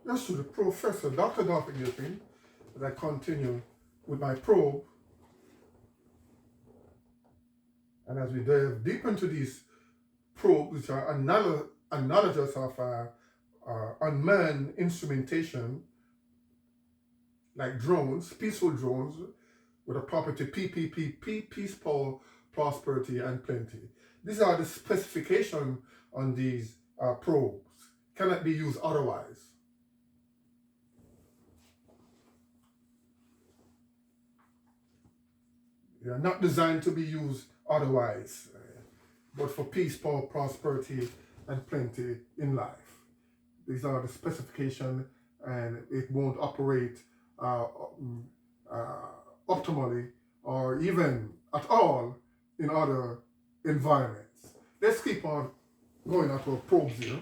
That's to the Professor, Dr. Dolphy Gilpin, as I continue with my probe. And as we delve deep into these probes, which are analogous of unmanned instrumentation, like drones, peaceful drones, with a property PPP, peace, prosperity, and plenty. These are the specifications on these probes. Cannot be used otherwise. They are not designed to be used otherwise, but for peace, prosperity, and plenty in life. These are the specifications, and it won't operate optimally or even at all in other environments. Let's keep on going at our probes here.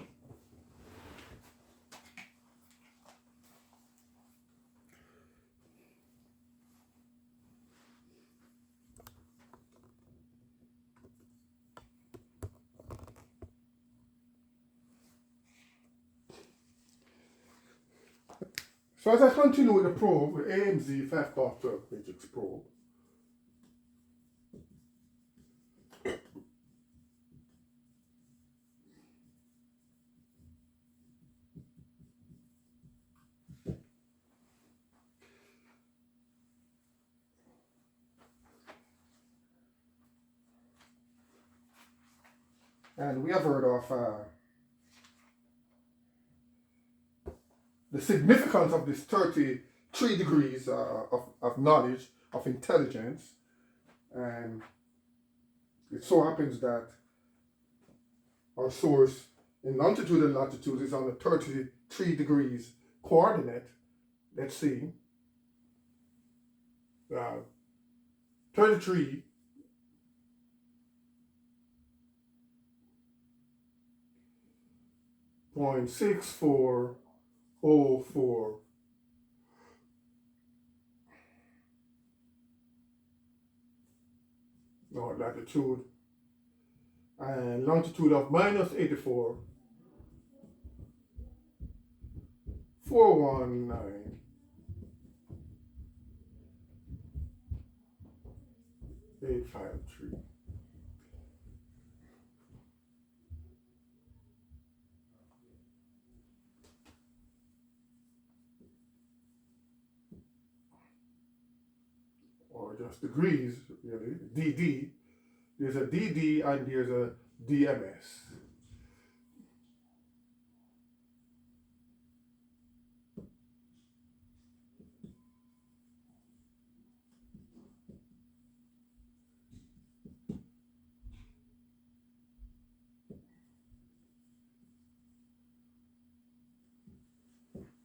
So as I continue with the probe, the Amz5x12M matrix probe, and we have heard of the significance of this 33 degrees of knowledge, of intelligence, and it so happens that our source in longitude and latitude is on the 33 degrees coordinate. Let's see. 33 0.6404 north latitude, and longitude of minus 84 419 853. Or just degrees, really. DD. There's a DD and there's a DMS.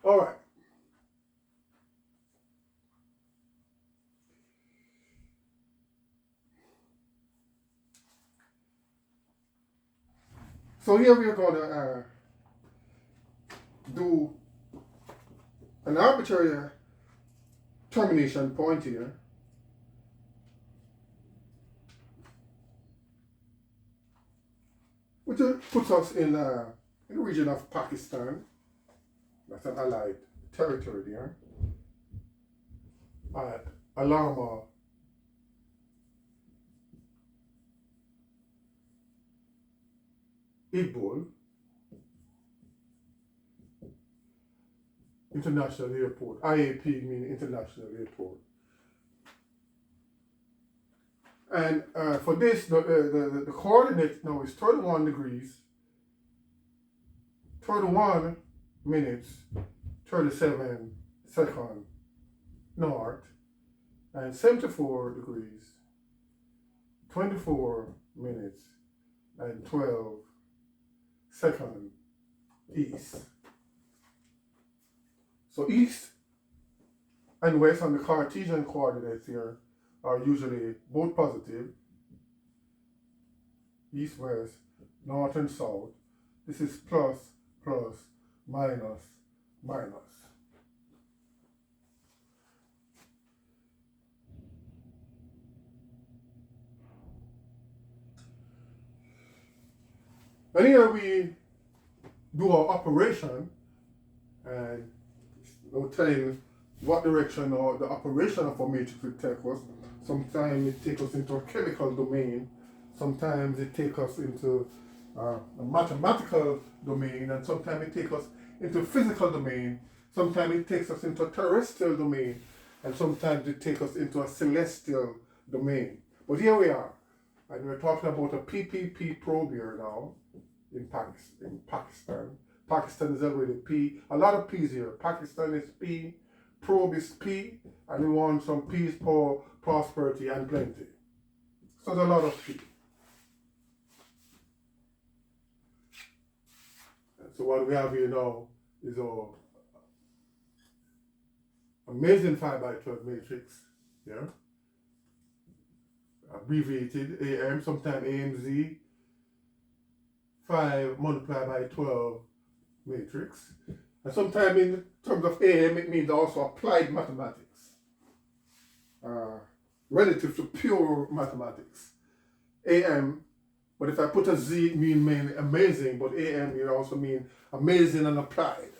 All right. So here we are going to do an arbitrary termination point here. Which puts us in the region of Pakistan. That's an allied territory there. At Alama Iqbal International Airport. IAP means International Airport. And for this, the coordinate now is 31 degrees, 31 minutes, 37 seconds north, and 74 degrees, 24 minutes, and 12 seconds east. So east and west on the Cartesian coordinates here are usually both positive. East, west, north and south. This is plus, plus, minus, minus. And here we do our operation, and no telling what direction or the operation of a matrix will take us. Sometimes it takes us into a chemical domain, sometimes it takes us into a mathematical domain, and sometimes it takes us into physical domain, sometimes it takes us into a terrestrial domain, and sometimes it takes us into a celestial domain. But here we are, and we're talking about a PPP probe here now in Pakistan. Pakistan is already P. A lot of P's here. Pakistan is P, probe is P, and we want some peace, power, prosperity, and plenty. So there's a lot of P. So what we have here now is our amazing 5x12 matrix, yeah, abbreviated AM, sometimes AMZ, 5 multiplied by 12 matrix. And sometimes in terms of AM, it means also applied mathematics, relative to pure mathematics. AM, but if I put a Z, it mean amazing, but AM, it also mean amazing and applied.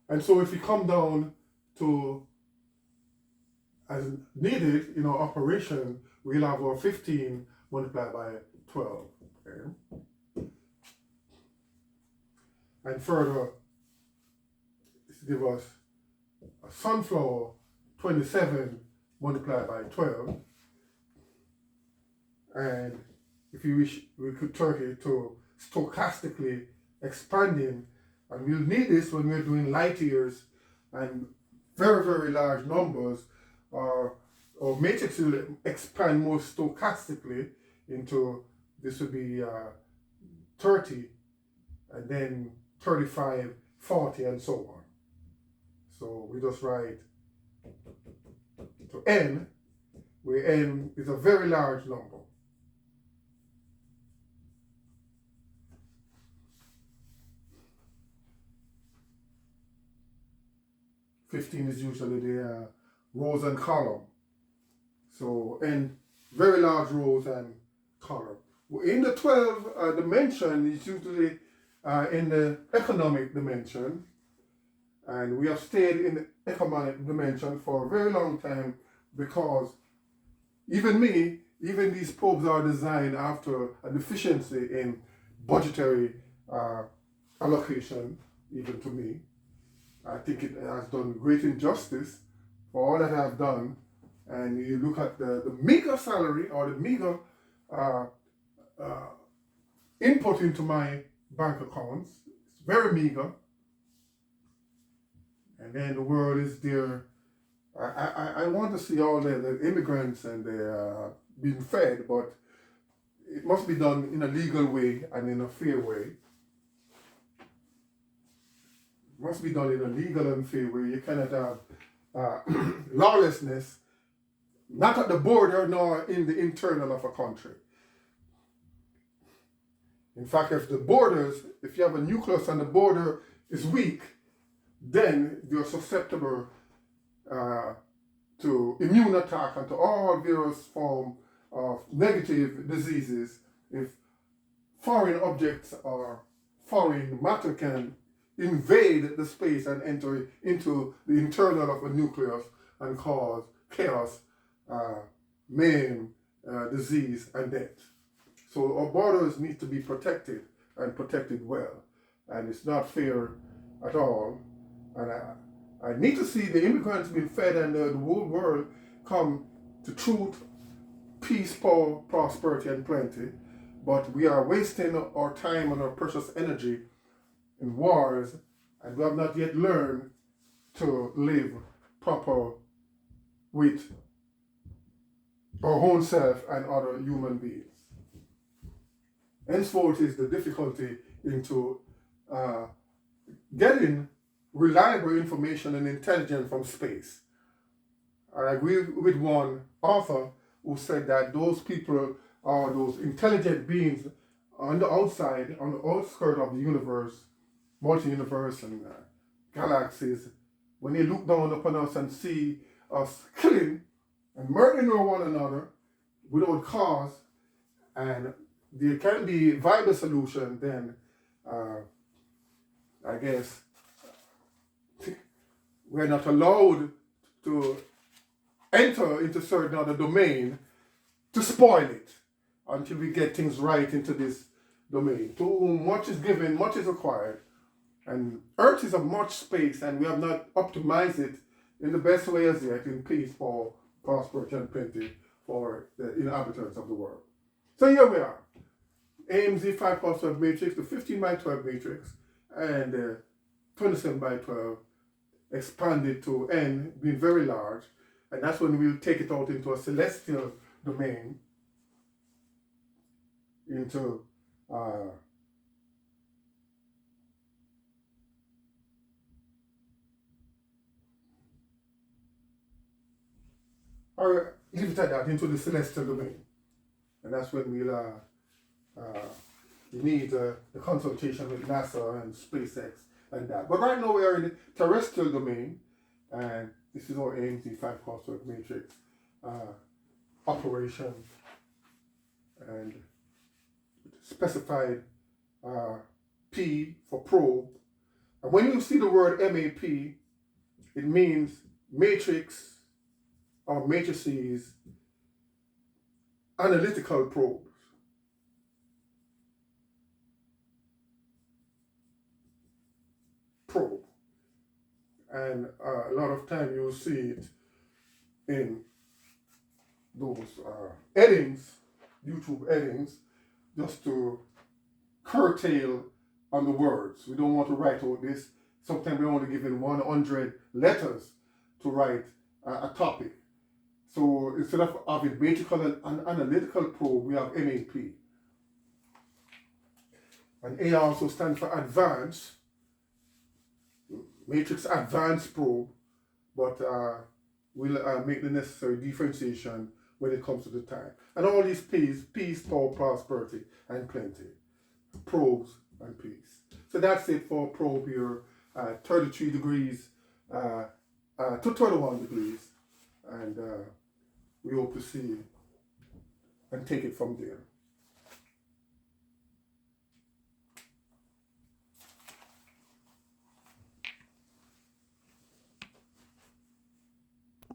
And so if we come down to as needed in our operation, we'll have our 15 multiplied by 12. Okay? And further, this give us a sunflower 27 multiplied by 12. And if you wish, we could turn it to stochastically expanding. And we'll need this when we're doing light years and very, very large numbers. Or matrix will expand more stochastically into, this would be 30, and then 35, 40, and so on. So we just write to n, where n is a very large number. Fifteen is usually the rows and column. So n, very large rows and column. In the 12 dimension is usually in the economic dimension, and we have stayed in the economic dimension for a very long time because even these probes are designed after a deficiency in budgetary allocation, even to me. I think it has done great injustice for all that I have done. And you look at the meager salary or the meager input into my bank accounts. It's very meager. And then the world is there. I want to see all the immigrants and they're being fed, but it must be done in a legal way and in a fair way. It must be done in a legal and fair way. You cannot have lawlessness, not at the border nor in the internal of a country. In fact, if you have a nucleus and the border is weak, then you're susceptible to immune attack and to all various forms of negative diseases if foreign objects or foreign matter can invade the space and enter into the internal of a nucleus and cause chaos, maim, disease, and death. So our borders need to be protected and protected well. And it's not fair at all. And I need to see the immigrants being fed and the whole world come to truth, peace, power, prosperity, and plenty. But we are wasting our time and our precious energy in wars, and we have not yet learned to live proper with our own self and other human beings. Henceforth is the difficulty into getting reliable information and intelligence from space. I agree with one author who said that those people are those intelligent beings on the outside, on the outskirts of the universe, multi-universe and galaxies. When they look down upon us and see us killing and murdering one another without cause and there can be viable solution, then I guess we're not allowed to enter into certain other domain to spoil it until we get things right into this domain. To whom much is given, much is required. And Earth is a much space, and we have not optimized it in the best way as yet in peace, for prosperity and plenty for the inhabitants of the world. So here we are. Amz5x12 matrix, the 15x12 matrix, and 27x12 expanded to n, being very large, and that's when we'll take it out into a celestial domain, into or leave it at that, into the celestial domain. And that's when we'll need the consultation with NASA and SpaceX and that. But right now we are in the terrestrial domain, and this is our Amz5x12 matrix operation, and specified P for probe. And when you see the word MAP, it means matrix or matrices analytical probes. Probe. And a lot of time you'll see it in those headings, YouTube headings, just to curtail on the words. We don't want to write out this. Sometimes we're only given 100 letters to write a topic. So instead of having matrical and analytical probe, we have MAP. And A also stands for advanced, matrix advanced probe, but we'll make the necessary differentiation when it comes to the time. And all these P's, peace, power, prosperity, and plenty. Probes and peace. So that's it for probe here, 33 degrees to 21 degrees. And we hope to see and take it from there.